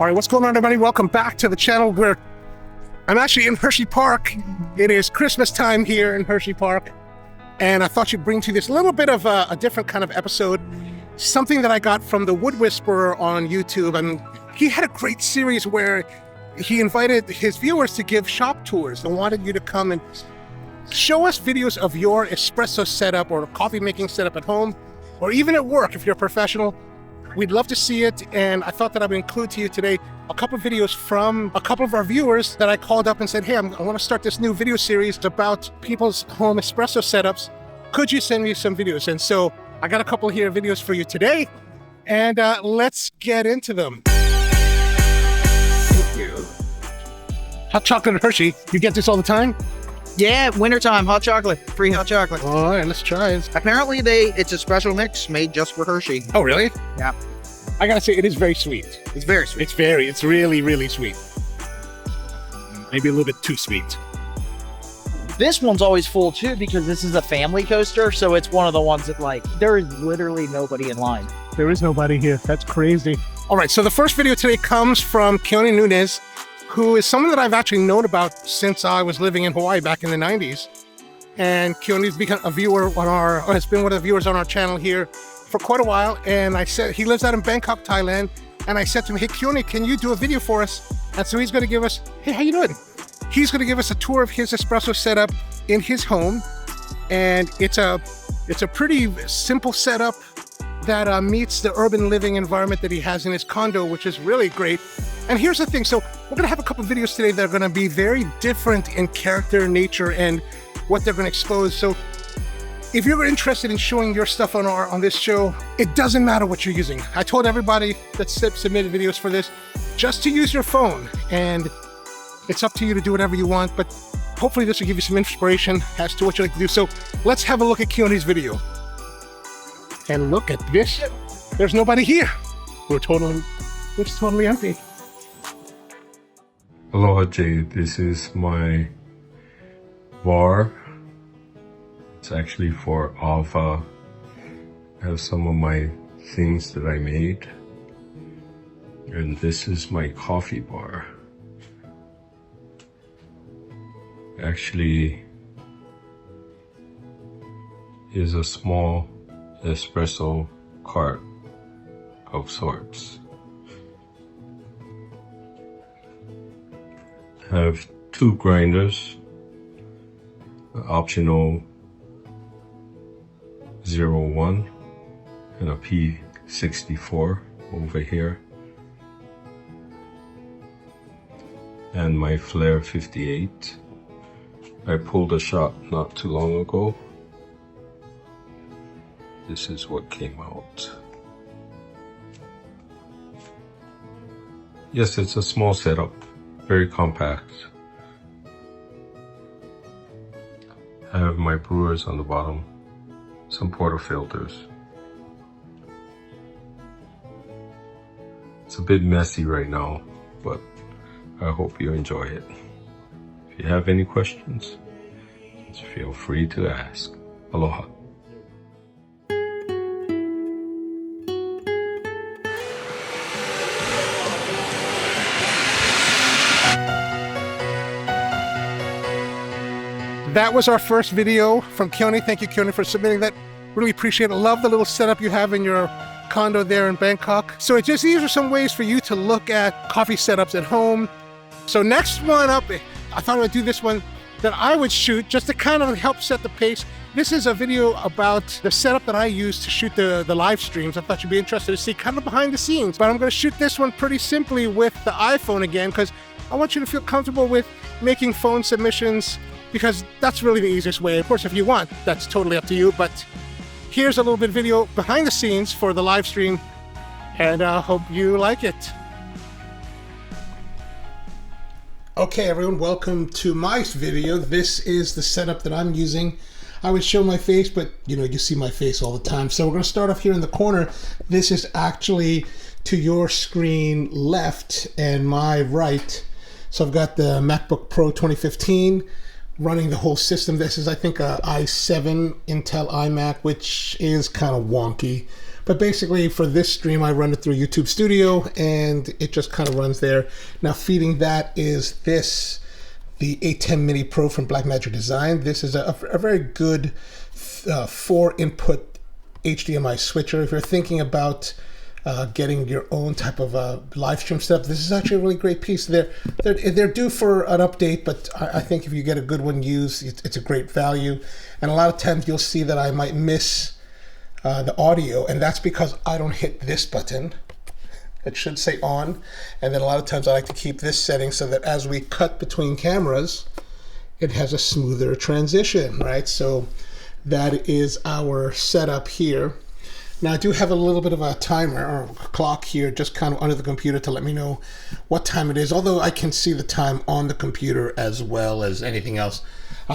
All right, what's going on, everybody? Welcome back to the channel where I'm actually in Hershey Park. It is Christmas time here in Hershey Park, and I thought you'd bring to you this little bit of a different kind of episode, something that I got from the Wood Whisperer on YouTube. And he had a great series where he invited his viewers to give shop tours and wanted you to come and show us videos of your espresso setup or coffee making setup at home, or even at work if you're a professional. We'd love to see it, and I thought that I would include to you today a couple of videos from a couple of our viewers that I called up and said, hey, I want to start this new video series about people's home espresso setups. Could you send me some videos? And so I got a couple here videos for you today, and let's get into them. Thank you. Hot chocolate at Hershey. You get this all the time? Yeah, wintertime, hot chocolate, free hot chocolate. All right, let's try it. Apparently it's a special mix made just for Hershey. Oh, really? Yeah. I gotta say, it is very sweet. It's very sweet. It's really, really sweet. Maybe a little bit too sweet. This one's always full too because this is a family coaster, so it's one of the ones that there is literally nobody in line. There is nobody here. That's crazy. All right, so the first video today comes from Keone Nunes, who is someone that I've actually known about since I was living in Hawaii back in the 90s. And Keone's become a viewer on has been one of the viewers on our channel here for quite a while. And I said, he lives out in Bangkok, Thailand. And I said to him, hey, Keone, can you do a video for us? And so he's gonna give us, hey, how you doing? He's gonna give us a tour of his espresso setup in his home. And it's a pretty simple setup that meets the urban living environment that he has in his condo, which is really great. And here's the thing, so we're gonna have a couple of videos today that are gonna be very different in character, nature, and what they're gonna expose. So if you're interested in showing your stuff on this show, it doesn't matter what you're using. I told everybody that submitted videos for this just to use your phone, and it's up to you to do whatever you want, but hopefully this will give you some inspiration as to what you like to do. So let's have a look at Keone's video. And look at this, there's nobody here. It's totally empty. Aloha Jade, this is my bar. It's actually for Alpha. I have some of my things that I made. And this is my coffee bar. Actually is a small espresso cart of sorts. Have two grinders, optional 01 and a P64 over here, and my Flare 58. I pulled a shot not too long ago. This is what came out. Yes, it's a small setup. Very compact. I have my brewers on the bottom, some portafilters. It's a bit messy right now, but I hope you enjoy it. If you have any questions, just feel free to ask. Aloha. That was our first video from Keone. Thank you, Keone, for submitting that. Really appreciate it. Love the little setup you have in your condo there in Bangkok. So these are some ways for you to look at coffee setups at home. So next one up, I thought I would do this one that I would shoot just to kind of help set the pace. This is a video about the setup that I use to shoot the live streams. I thought you'd be interested to see kind of behind the scenes, but I'm gonna shoot this one pretty simply with the iPhone again, because I want you to feel comfortable with making phone submissions, because that's really the easiest way. Of course, if you want, that's totally up to you, but here's a little bit of video behind the scenes for the live stream, and I hope you like it. Okay, everyone, welcome to my video. This is the setup that I'm using. I would show my face, but you see my face all the time. So we're gonna start off here in the corner. This is actually to your screen left and my right. So I've got the MacBook Pro 2015 running the whole system. This is, I think, a i7 Intel iMac, which is kind of wonky, But basically for this stream, I run it through YouTube Studio and it just kind of runs there. Now feeding that is this, the 810 Mini Pro from Blackmagic Design. This is a very good 4-input HDMI switcher. If you're thinking about getting your own type of live stream setup, this is actually a really great piece. They're due for an update, but I think if you get a good one used, it's a great value. And a lot of times you'll see that I might miss the audio, and that's because I don't hit this button. It should say on, and then a lot of times I like to keep this setting so that as we cut between cameras, it has a smoother transition, right? So that is our setup here. Now I do have a little bit of a timer or a clock here just kind of under the computer to let me know what time it is, although I can see the time on the computer as well as anything else.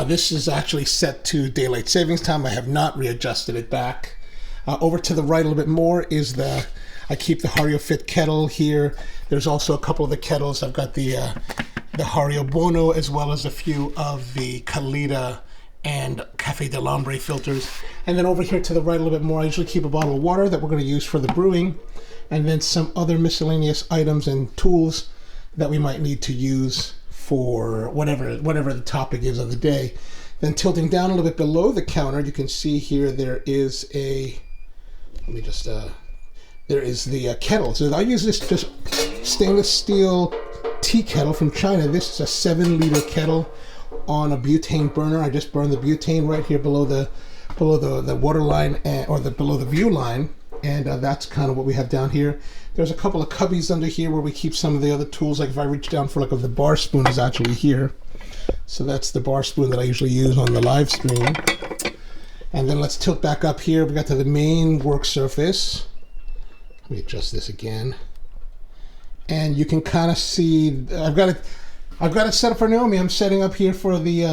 This is actually set to daylight savings time. I have not readjusted it back. Over to the right a little bit more is I keep the Hario Fit kettle here. There's also a couple of the kettles. I've got the Hario Buono as well as a few of the Kalita and Cafe del Hombre filters. And then over here to the right a little bit more, I usually keep a bottle of water that we're going to use for the brewing, and then some other miscellaneous items and tools that we might need to use for whatever the topic is of the day. Then tilting down a little bit below the counter, you can see here there is a, let me just, there is the kettle. So I use this just stainless steel tea kettle from China. This is a 7-liter kettle on a butane burner. I just burn the butane right here below the water line or below the view line, and that's kind of what we have down here. There's a couple of cubbies under here where we keep some of the other tools. Like if I reach down for like the bar spoon is actually here. So that's the bar spoon that I usually use on the live stream. And then let's tilt back up here. We got to the main work surface. Let me adjust this again. And you can kind of see, I've got it set up for Naomi. I'm setting up here for the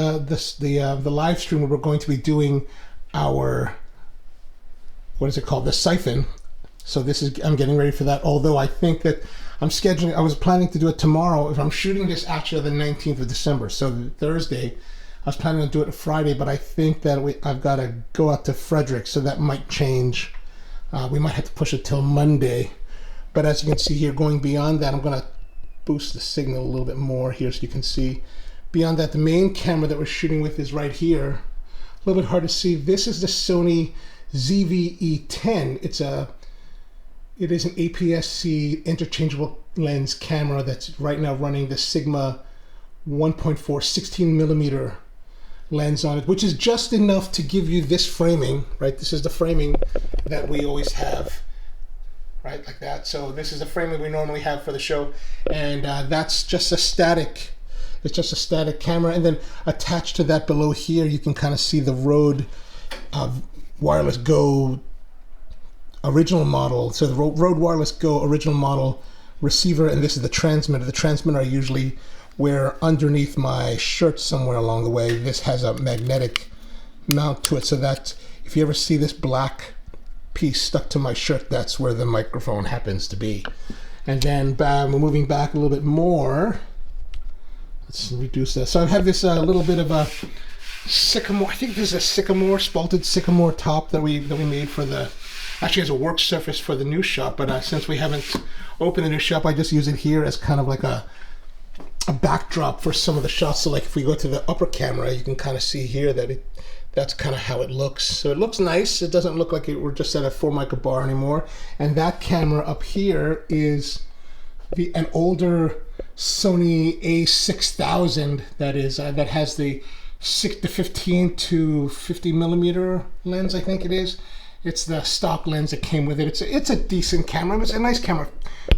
live stream where we're going to be doing our, what is it called? The siphon. So this is, I'm getting ready for that. Although I think that I was planning to do it tomorrow. If I'm shooting this actually the 19th of December, so Thursday, I was planning to do it Friday, but I think that I've got to go out to Frederick, so that might change. We might have to push it till Monday. But as you can see here, going beyond that, I'm going to boost the signal a little bit more here so you can see. Beyond that, the main camera that we're shooting with is right here. A little bit hard to see. This is the Sony ZV-E10. It is an APS-C interchangeable lens camera that's right now running the Sigma 1.4 16 millimeter lens on it, which is just enough to give you this framing, right? This is the framing that we always have, right? Like that. So this is the framing we normally have for the show. And that's just a static, it's just a static camera. And then attached to that below here, you can kind of see the Rode Wireless Go original model. So the Rode Wireless Go original model receiver, and this is the transmitter. The transmitter I usually wear underneath my shirt somewhere along the way. This has a magnetic mount to it, so that if you ever see this black piece stuck to my shirt, that's where the microphone happens to be. And then we're moving back a little bit more. Let's reduce that. So I have this little bit of a sycamore, I think this is a sycamore, spalted sycamore top that we made for the, actually as a work surface for the new shop, but since we haven't opened the new shop, I just use it here as kind of like a backdrop for some of the shots. So like if we go to the upper camera, you can kind of see here that that's kind of how it looks. So it looks nice. It doesn't look like we're just at a Formica bar anymore. And that camera up here is an older Sony A6000 that has the 15 to 50 millimeter lens, I think it is. It's the stock lens that came with it. It's a decent camera. It's a nice camera.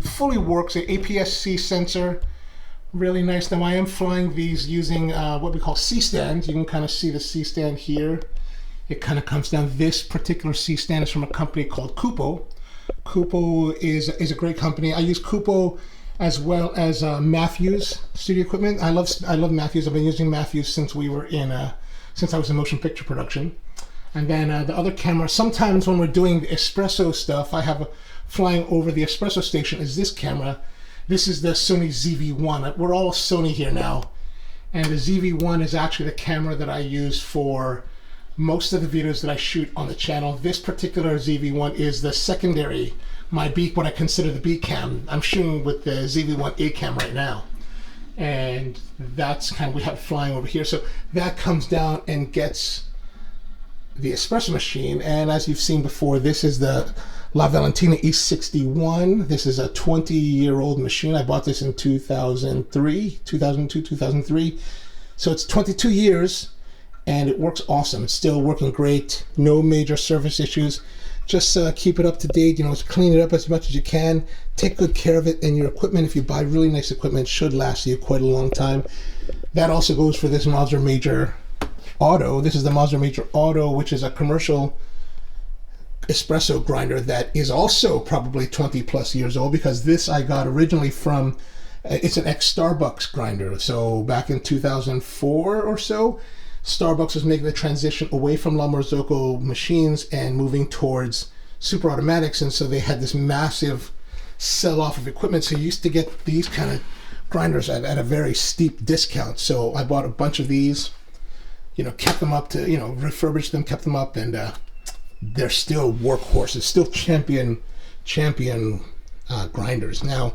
Fully works. An APS-C sensor. Really nice. Now I am flying these using what we call C-stands. You can kind of see the C-stand here. It kind of comes down. This particular C-stand is from a company called Kupo. Kupo is a great company. I use Kupo as well as Matthews studio equipment. I love Matthews. I've been using Matthews since we were since I was in motion picture production. And then the other camera, sometimes when we're doing the espresso stuff, I have flying over the espresso station is this camera. This is the Sony ZV-1. We're all Sony here now. And the ZV-1 is actually the camera that I use for most of the videos that I shoot on the channel. This particular ZV-1 is the secondary, my beat, what I consider the beat cam. I'm shooting with the ZV-1 A cam right now. And that's kind of, we have it flying over here. So that comes down and gets the espresso machine. And as you've seen before, this is the La Valentina E61. This is a 20-year-old machine. I bought this in 2002, 2003. So it's 22 years. And it works awesome. It's still working great. No major service issues. Just keep it up to date. You know, clean it up as much as you can. Take good care of it. And your equipment, if you buy really nice equipment, should last you quite a long time. That also goes for this Mazda Major Auto. This is the Mazda Major Auto, which is a commercial espresso grinder that is also probably 20 plus years old, because this I got originally from, it's an ex-Starbucks grinder. So back in 2004 or so, Starbucks was making the transition away from La Marzocco machines and moving towards super automatics, and so they had this massive sell-off of equipment. So you used to get these kind of grinders at a very steep discount. So I bought a bunch of these, you know, kept them up to, you know, refurbished them, kept them up, and they're still workhorses, still champion grinders. Now,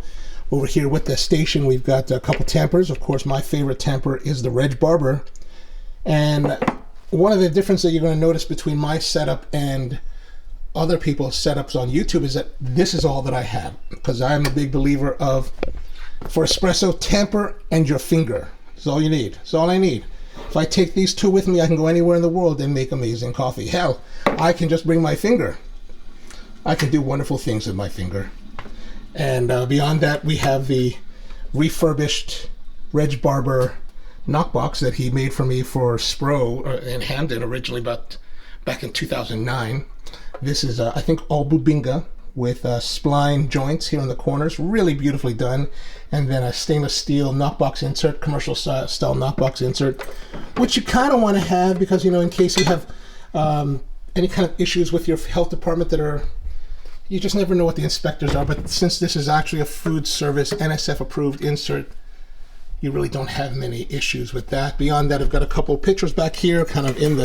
over here with the station, we've got a couple tampers. Of course, my favorite tamper is the Reg Barber. And one of the differences that you're going to notice between my setup and other people's setups on YouTube is that this is all that I have, because I'm a big believer of, for espresso, tamper and your finger. That's all you need. That's all I need. If I take these two with me, I can go anywhere in the world and make amazing coffee. Hell, I can just bring my finger. I can do wonderful things with my finger. And beyond that, we have the refurbished Reg Barber knockbox that he made for me for Spro in Hamden originally, but back in 2009. This is I think all Bubinga with spline joints here on the corners, really beautifully done, and then a stainless steel knockbox insert, commercial style knockbox insert, which you kind of want to have because, you know, in case you have any kind of issues with your health department that are, you just never know what the inspectors are. But since this is actually a food service NSF approved insert, you really don't have many issues with that. Beyond that, I've got a couple of pictures back here, kind of in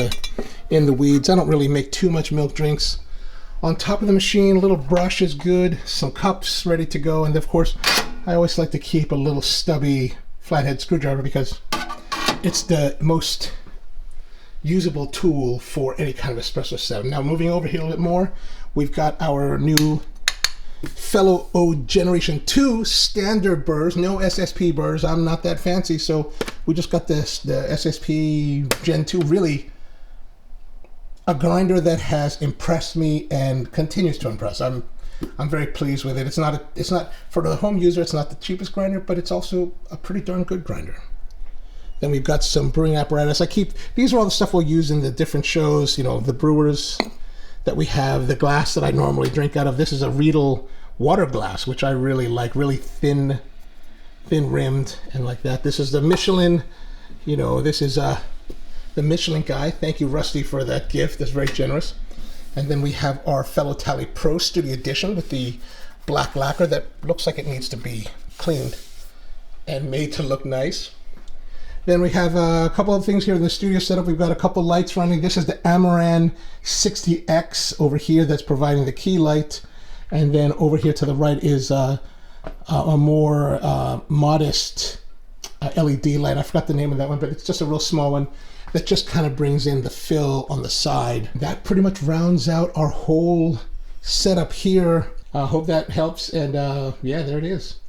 the weeds. I don't really make too much milk drinks. On top of the machine, a little brush is good, some cups ready to go, and of course, I always like to keep a little stubby flathead screwdriver because it's the most usable tool for any kind of espresso setup. Now, moving over here a little bit more, we've got our new Fellow O Generation 2 standard burrs, no SSP burrs. I'm not that fancy, so we just got this, the SSP Gen 2, really a grinder that has impressed me and continues to impress. I'm very pleased with it. It's not for the home user, it's not the cheapest grinder, but it's also a pretty darn good grinder. Then we've got some brewing apparatus. These are all the stuff we'll use in the different shows, you know, the brewers that we have. The glass that I normally drink out of, this is a Riedel water glass, which I really like, really thin rimmed and like that. This is the Michelin, you know, this is the Michelin guy. Thank you, Rusty, for that gift. That's very generous. And then we have our Fellow Tally Pro Studio Edition with the black lacquer that looks like it needs to be cleaned and made to look nice. Then we have a couple of things here in the studio setup. We've got a couple lights running. This is the Amaran 60X over here that's providing the key light. And then over here to the right is a more modest LED light. I forgot the name of that one, but it's just a real small one that just kind of brings in the fill on the side. That pretty much rounds out our whole setup here. I hope that helps. And yeah, there it is.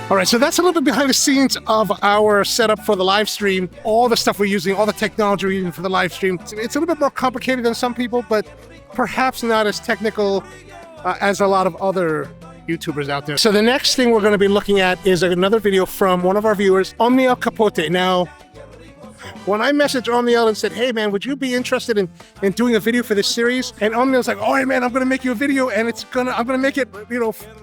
All right, so that's a little bit behind the scenes of our setup for the live stream. All the stuff we're using, all the technology we're using for the live stream. It's a little bit more complicated than some people, but perhaps not as technical as a lot of other YouTubers out there. So the next thing we're going to be looking at is another video from one of our viewers, Omniel Capote. Now, When I messaged Omniel and said, hey man, would you be interested in doing a video for this series? And Omniel's like, oh hey man, I'm gonna make you a video and I'm gonna make it,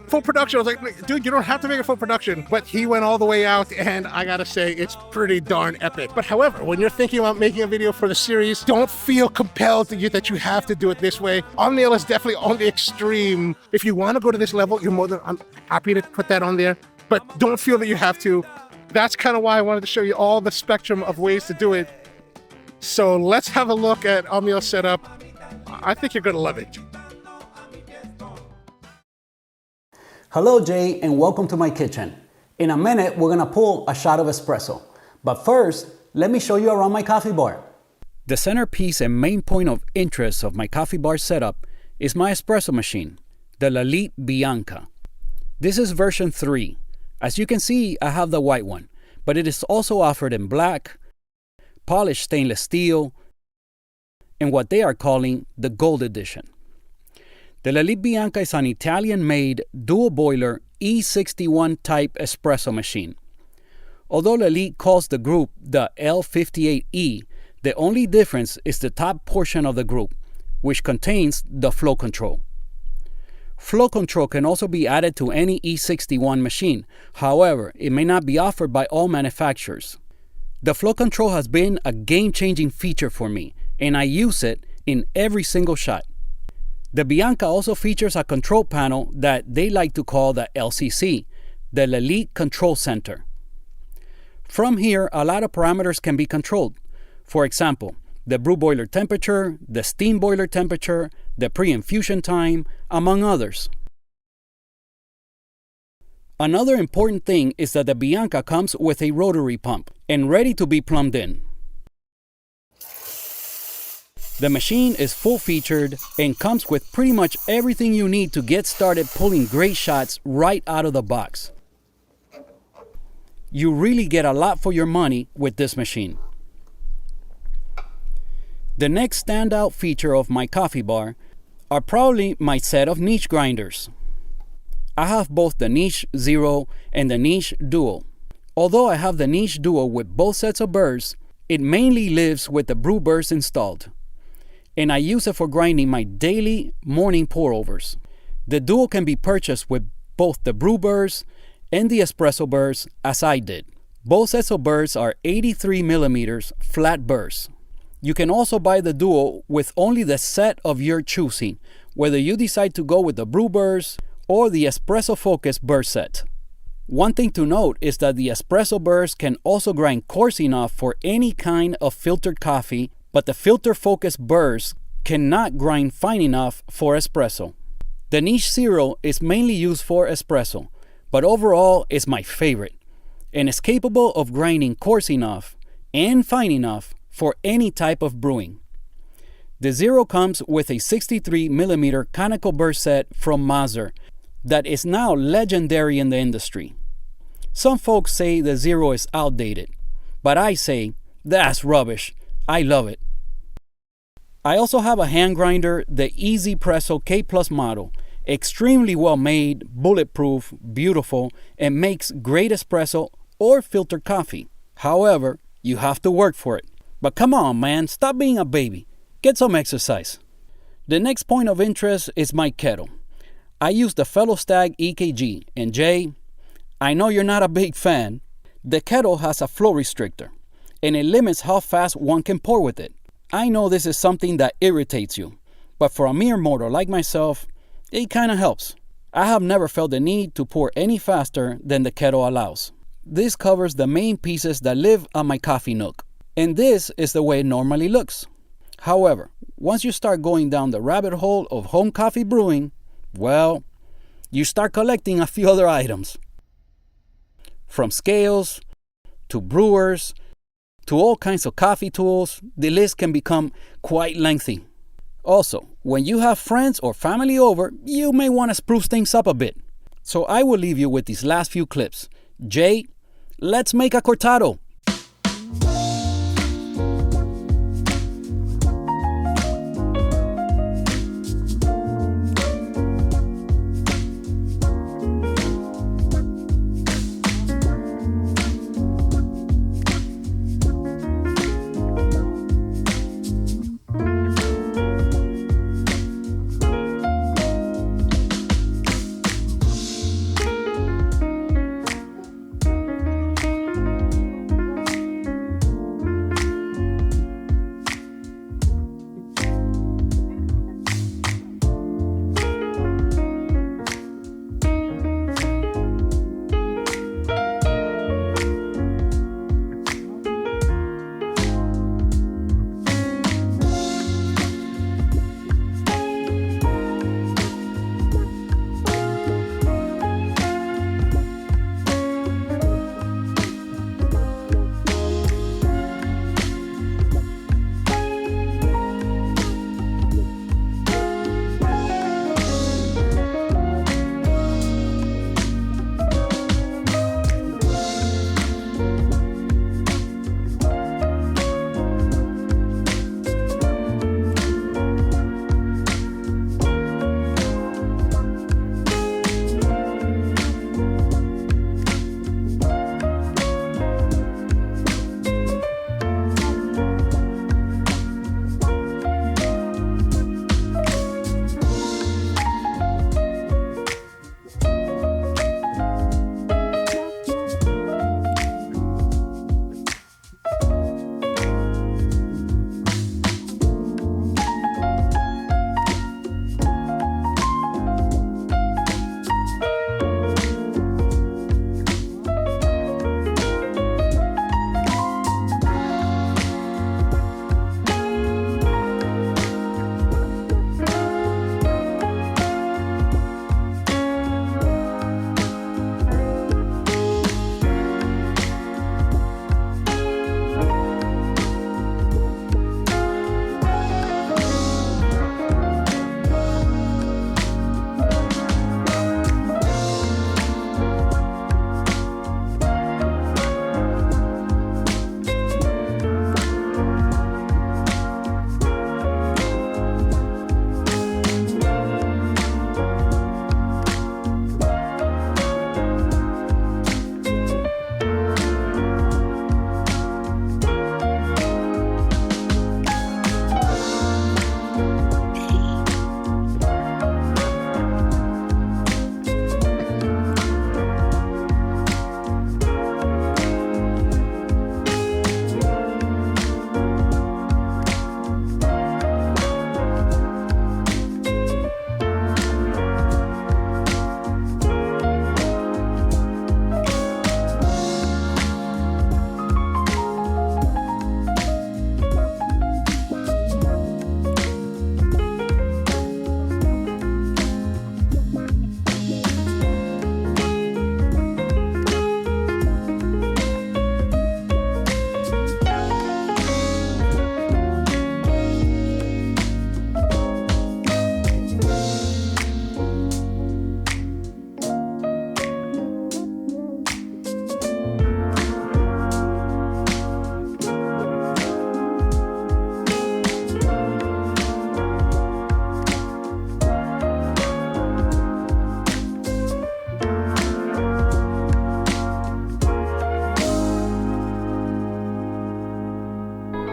full production. I was like, dude, you don't have to make it full production. But he went all the way out, and I gotta say, it's pretty darn epic. But however, when you're thinking about making a video for the series, don't feel compelled that you have to do it this way. Omniel is definitely on the extreme. If you want to go to this level, I'm happy to put that on there, but don't feel that you have to. That's kind of why I wanted to show you all the spectrum of ways to do it. So let's have a look at Omniel's setup. I think you're gonna love it. Hello Jay, and welcome to my kitchen. In a minute, we're gonna pull a shot of espresso. But first, let me show you around my coffee bar. The centerpiece and main point of interest of my coffee bar setup is my espresso machine, the L'Elite Bianca. This is version 3. As you can see, I have the white one, but it is also offered in black, polished stainless steel, and what they are calling the Gold Edition. The L'Elite Bianca is an Italian-made dual-boiler E61 type espresso machine. Although L'Elite calls the group the L58E, the only difference is the top portion of the group, which contains the flow control. Flow control can also be added to any E61 machine. However, it may not be offered by all manufacturers. The flow control has been a game-changing feature for me, and I use it in every single shot. The Bianca also features a control panel that they like to call the LCC, the L'Elite Control Center. From here, a lot of parameters can be controlled. For example, the brew boiler temperature, the steam boiler temperature, the pre-infusion time, among others. Another important thing is that the Bianca comes with a rotary pump and ready to be plumbed in. The machine is full-featured and comes with pretty much everything you need to get started pulling great shots right out of the box. You really get a lot for your money with this machine. The next standout feature of my coffee bar are probably my set of niche grinders. I have both the Niche Zero and the Niche Duo. Although I have the Niche Duo with both sets of burrs, it mainly lives with the brew burrs installed, and I use it for grinding my daily morning pour-overs. The Duo can be purchased with both the brew burrs and the espresso burrs, as I did. Both sets of burrs are 83 millimeters flat burrs. You can also buy the Duo with only the set of your choosing, whether you decide to go with the brew burrs or the espresso focus burr set. One thing to note is that the espresso burrs can also grind coarse enough for any kind of filtered coffee, but the filter focus burrs cannot grind fine enough for espresso. The Niche Zero is mainly used for espresso, but overall is my favorite, and is capable of grinding coarse enough and fine enough for any type of brewing. The Zero comes with a 63 millimeter conical burr set from Maser that is now legendary in the industry. Some folks say the Zero is outdated, but I say that's rubbish. I love it. I also have a hand grinder, the Easy Presso K Plus model. Extremely well made, bulletproof, beautiful, and makes great espresso or filtered coffee. However, you have to work for it. But come on, man, stop being a baby. Get some exercise. The next point of interest is my kettle. I use the Fellow Stag EKG, and Jay, I know you're not a big fan. The kettle has a flow restrictor, and it limits how fast one can pour with it. I know this is something that irritates you, but for a mere mortal like myself, it kinda helps. I have never felt the need to pour any faster than the kettle allows. This covers the main pieces that live on my coffee nook, and this is the way it normally looks. However, once you start going down the rabbit hole of home coffee brewing, well, you start collecting a few other items. From scales, to brewers, to all kinds of coffee tools, the list can become quite lengthy. Also, when you have friends or family over, you may want to spruce things up a bit. So I will leave you with these last few clips. Jay, let's make a cortado.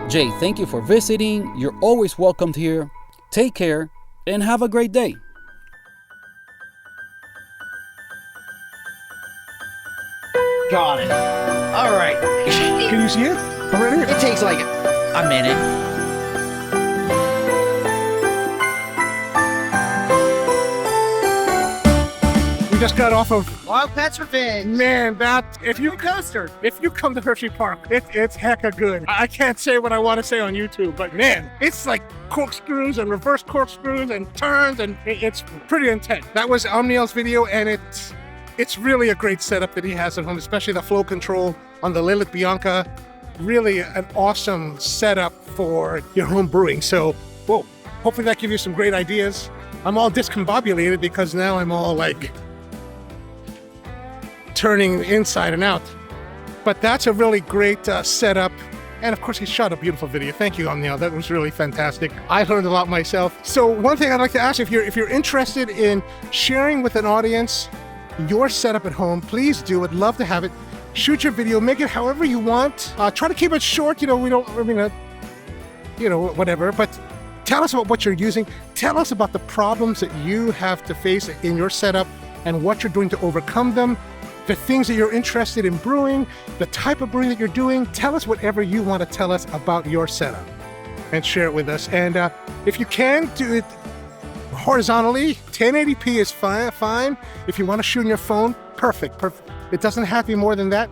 Jay, thank you for visiting. You're always welcomed here. Take care and have a great day. Got it. All right. Can you see it already? It takes like a minute. We just got off of, Wild Pets Revenge. man, that, if you Coaster. come to Hershey Park, it's hecka good. I can't say what I want to say on YouTube, but man, it's like corkscrews and reverse corkscrews and turns, and it's pretty intense. That was Omniel's video, and it's really a great setup that he has at home, especially the flow control on the Lilith Bianca. Really an awesome setup for your home brewing. So, whoa, hopefully that gives you some great ideas. I'm all discombobulated because now I'm all like turning inside and out. But that's a really great setup. And of course, he shot a beautiful video. Thank you, Omniel. That was really fantastic. I learned a lot myself. So one thing I'd like to ask, if you're interested in sharing with an audience your setup at home, please do. I'd love to have it. Shoot your video, make it however you want. Try to keep it short. Whatever. But tell us about what you're using. Tell us about the problems that you have to face in your setup and what you're doing to overcome them. The things that you're interested in brewing, the type of brewing that you're doing. Tell us whatever you want to tell us about your setup and share it with us. And if you can, do it horizontally. 1080p is fine. If you want to shoot on your phone, perfect. It doesn't have to be more than that.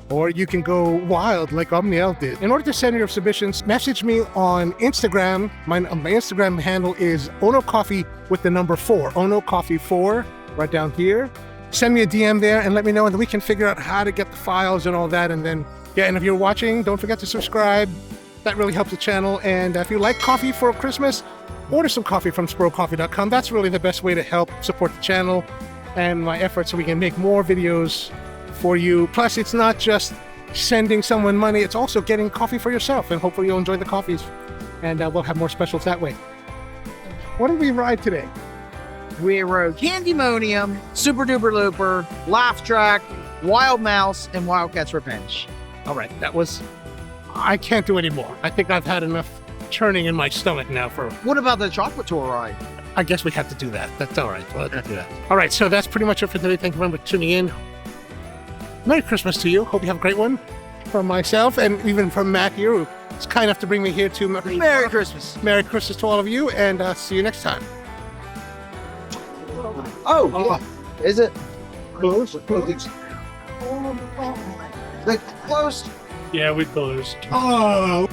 Or you can go wild like Omniel did. In order to send your submissions, message me on Instagram. My Instagram handle is onocoffee with the number 4. onocoffee4, right down here. Send me a DM there and let me know, and then we can figure out how to get the files and all that. And then, and if you're watching, don't forget to subscribe. That really helps the channel. And if you like coffee for Christmas, order some coffee from sprocoffee.com. That's really the best way to help support the channel and my efforts so we can make more videos for you. Plus, it's not just sending someone money, it's also getting coffee for yourself, and hopefully you'll enjoy the coffees. And we'll have more specials that way. What did we ride today? We rode Candymonium, Super Duper Looper, Laugh Track, Wild Mouse, and Wildcat's Revenge. All right, I can't do any more. I think I've had enough churning in my stomach now for, What about the Chocolate Tour ride? I guess we have to do that. That's all right. We'll have to do that. All right, so that's pretty much it for today. Thank you very much for tuning in. Merry Christmas to you. Hope you have a great one. From myself and even from Matt here, who is kind enough to bring me here to Merry Christmas. Merry Christmas to all of you, and see you next time. Oh, is it? Close? Like, closed? Yeah, we closed. Oh.